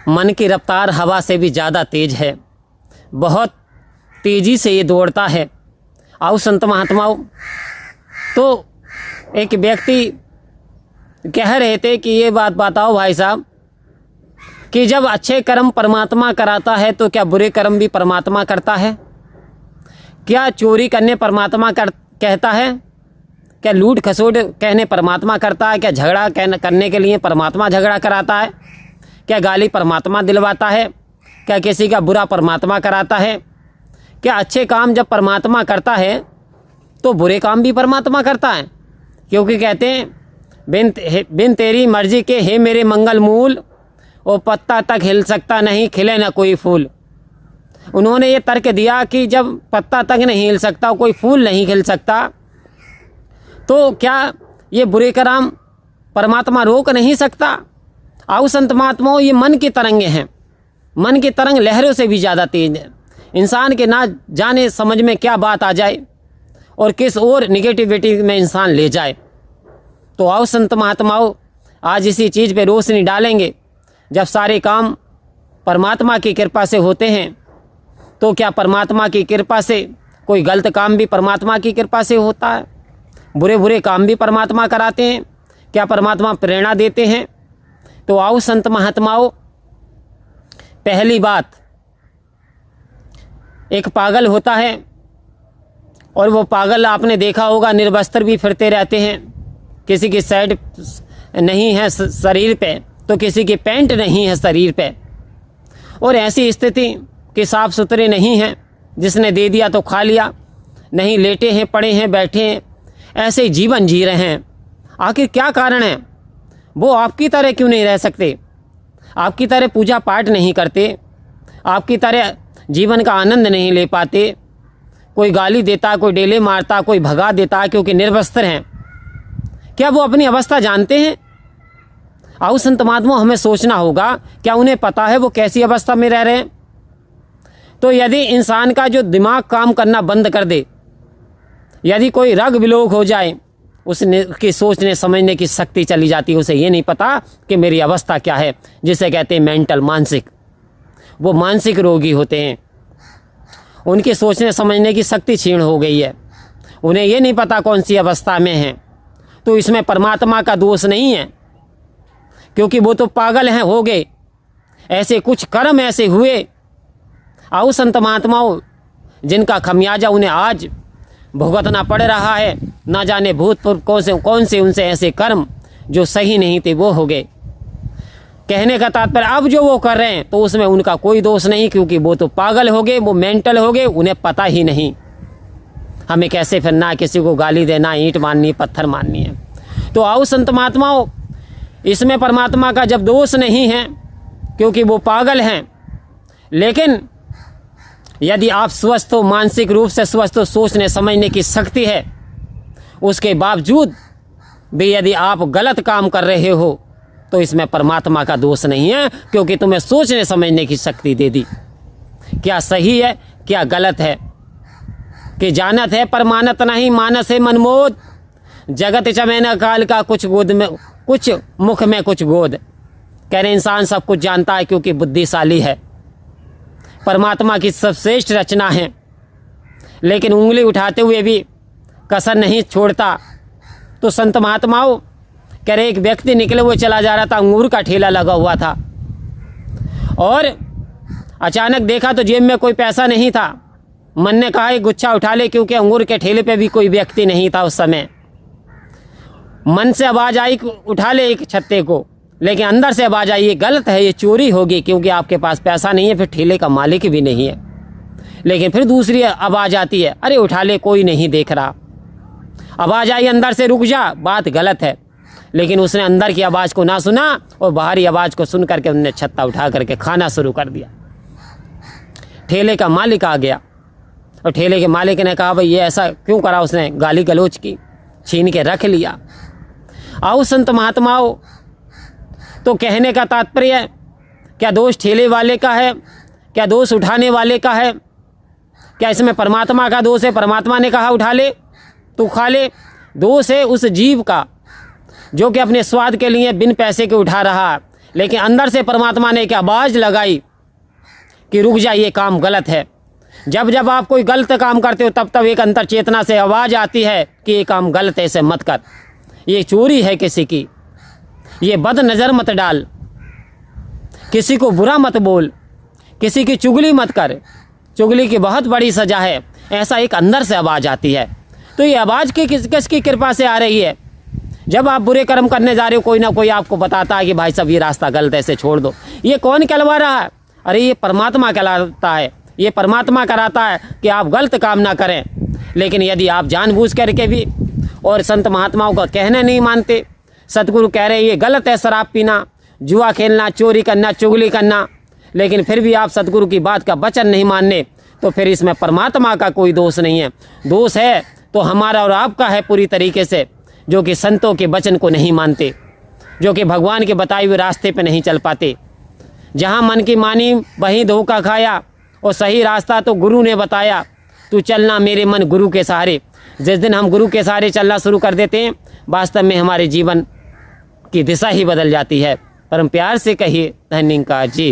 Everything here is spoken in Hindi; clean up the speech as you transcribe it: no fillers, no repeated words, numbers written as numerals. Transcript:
मन की रफ्तार हवा से भी ज़्यादा तेज है, बहुत तेज़ी से ये दौड़ता है। आओ संत महात्माओं, तो एक व्यक्ति कह रहे थे कि ये बात बताओ भाई साहब कि जब अच्छे कर्म परमात्मा कराता है तो क्या बुरे कर्म भी परमात्मा करता है? क्या चोरी करने परमात्मा कहता है? क्या लूट खसोट कहने परमात्मा करता है? क्या झगड़ा करने के लिए परमात्मा झगड़ा कराता है? क्या गाली परमात्मा दिलवाता है? क्या किसी का बुरा परमात्मा कराता है? क्या अच्छे काम जब परमात्मा करता है तो बुरे काम भी परमात्मा करता है? क्योंकि कहते हैं बिन तेरी मर्जी के हे मेरे मंगल मूल, वो पत्ता तक हिल सकता नहीं खिले ना कोई फूल। उन्होंने ये तर्क दिया कि जब पत्ता तक नहीं हिल सकता, कोई फूल नहीं खिल सकता, तो क्या ये बुरे काम परमात्मा रोक नहीं सकता? आओ संत महात्माओं, ये मन की तरंगे हैं। मन की तरंग लहरों से भी ज़्यादा तेज है। इंसान के ना जाने समझ में क्या बात आ जाए और किस ओर निगेटिविटी में इंसान ले जाए। तो आओ संत महात्माओं, आज इसी चीज़ पे रोशनी डालेंगे। जब सारे काम परमात्मा की कृपा से होते हैं तो क्या परमात्मा की कृपा से कोई गलत काम भी परमात्मा की कृपा से होता है? बुरे बुरे काम भी परमात्मा कराते हैं? क्या परमात्मा प्रेरणा देते हैं? तो आओ संत महात्माओं, पहली बात, एक पागल होता है और वो पागल आपने देखा होगा निर्वस्त्र भी फिरते रहते हैं। किसी की शर्ट नहीं है शरीर पे तो किसी की पैंट नहीं है शरीर पे, और ऐसी स्थिति कि साफ सुथरे नहीं हैं, जिसने दे दिया तो खा लिया, नहीं लेटे हैं पड़े हैं बैठे हैं, ऐसे ही जीवन जी रहे हैं। आखिर क्या कारण है? वो आपकी तरह क्यों नहीं रह सकते? आपकी तरह पूजा पाठ नहीं करते, आपकी तरह जीवन का आनंद नहीं ले पाते। कोई गाली देता, कोई डेले मारता, कोई भगा देता क्योंकि निर्वस्त्र हैं। क्या वो अपनी अवस्था जानते हैं? आओ संत महात्मा, हमें सोचना होगा, क्या उन्हें पता है वो कैसी अवस्था में रह रहे हैं? तो यदि इंसान का जो दिमाग काम करना बंद कर दे, यदि कोई रग विलोक हो जाए, उसकी सोचने समझने की शक्ति चली जाती है। उसे ये नहीं पता कि मेरी अवस्था क्या है, जिसे कहते हैं मेंटल, मानसिक। वो मानसिक रोगी होते हैं, उनकी सोचने समझने की शक्ति क्षीण हो गई है। उन्हें ये नहीं पता कौन सी अवस्था में हैं। तो इसमें परमात्मा का दोष नहीं है, क्योंकि वो तो पागल हैं, हो गए। ऐसे कुछ कर्म ऐसे हुए, आओ संत महात्माओं, जिनका खमियाजा उन्हें आज भुगतना पड़ रहा है। ना जाने भूतपूर्व कौन से उनसे ऐसे कर्म जो सही नहीं थे वो हो गए। कहने का तात्पर्य, अब जो वो कर रहे हैं तो उसमें उनका कोई दोष नहीं, क्योंकि वो तो पागल हो गए, वो मेंटल हो गए, उन्हें पता ही नहीं हमें कैसे फिरना, किसी को गाली देना, ईंट मारनी, पत्थर मारनी है। तो आओ संत महात्माओं, इसमें परमात्मा का जब दोष नहीं है क्योंकि वो पागल हैं, लेकिन यदि आप स्वस्थ हो, मानसिक रूप से स्वस्थ हो, सोचने समझने की शक्ति है, उसके बावजूद भी यदि आप गलत काम कर रहे हो तो इसमें परमात्मा का दोष नहीं है, क्योंकि तुम्हें सोचने समझने की शक्ति दे दी। क्या सही है क्या गलत है, कि जानत है पर मानत नहीं, मानस है मनमोद, जगत चमेना काल का कुछ गोद में, कुछ मुख में कुछ गोद। कह रहे इंसान सब कुछ जानता है क्योंकि बुद्धिशाली है, परमात्मा की सबश्रेष्ठ रचना है, लेकिन उंगली उठाते हुए भी कसर नहीं छोड़ता। तो संत महात्माओं कह रहे, एक व्यक्ति निकले हुए चला जा रहा था, अंगूर का ठेला लगा हुआ था, और अचानक देखा तो जेब में कोई पैसा नहीं था। मन ने कहा एक गुच्छा उठा ले, क्योंकि अंगूर के ठेले पे भी कोई व्यक्ति नहीं था उस समय। मन से आवाज़ आई उठा ले एक छत्ते को, लेकिन अंदर से आवाज़ आई ये गलत है, ये चोरी होगी, क्योंकि आपके पास पैसा नहीं है, फिर ठेले का मालिक भी नहीं है। लेकिन फिर दूसरी आवाज़ आती है, अरे उठा ले, कोई नहीं देख रहा। आवाज़ आई अंदर से, रुक जा, बात गलत है। लेकिन उसने अंदर की आवाज़ को ना सुना और बाहरी आवाज़ को सुन करके उन्होंने छत्ता उठा करके खाना शुरू कर दिया। ठेले का मालिक आ गया और ठेले के मालिक ने कहा भाई ये ऐसा क्यों करा? उसने गाली गलौज की, छीन के रख लिया। आओ संत महात्माओं, तो कहने का तात्पर्य, क्या दोष ठेले वाले का है, क्या दोष उठाने वाले का है? क्या इसमें परमात्मा का दोष है? परमात्मा ने कहा उठा ले तू खा ले। दोष है उस जीव का जो कि अपने स्वाद के लिए बिन पैसे के उठा रहा, लेकिन अंदर से परमात्मा ने एक आवाज़ लगाई कि रुक जा, ये काम गलत है। जब जब आप कोई गलत काम करते हो तब तब एक अंतर चेतना से आवाज़ आती है कि ये काम गलत है, ऐसे मत कर, ये चोरी है किसी की, ये बद नज़र मत डाल, किसी को बुरा मत बोल, किसी की चुगली मत कर, चुगली की बहुत बड़ी सज़ा है। ऐसा एक अंदर से आवाज़ आती है। तो ये आवाज़ किसकी कृपा से आ रही है? जब आप बुरे कर्म करने जा रहे हो, कोई ना कोई आपको बताता है कि भाई साहब ये रास्ता गलत है, इसे छोड़ दो। ये कौन कहलवा रहा है? अरे ये परमात्मा कहलाता है। ये परमात्मा कराता है कि आप गलत काम ना करें। लेकिन यदि आप जानबूझ करके भी और संत महात्माओं का कहना नहीं मानते, सतगुरु कह रहे हैं ये गलत है, शराब पीना, जुआ खेलना, चोरी करना, चुगली करना, लेकिन फिर भी आप सतगुरु की बात का वचन नहीं मानने, तो फिर इसमें परमात्मा का कोई दोष नहीं है। दोष है तो हमारा और आपका है पूरी तरीके से, जो कि संतों के वचन को नहीं मानते, जो कि भगवान के बताए हुए रास्ते पे नहीं चल पाते। जहाँ मन की मानी वहीं धोखा खाया, और सही रास्ता तो गुरु ने बताया, तू चलना मेरे मन गुरु के सहारे। जिस दिन हम गुरु के सहारे चलना शुरू कर देते हैं, वास्तव में हमारे जीवन की दिशा ही बदल जाती है। परम प्यार से कहिए धन्यवाद जी।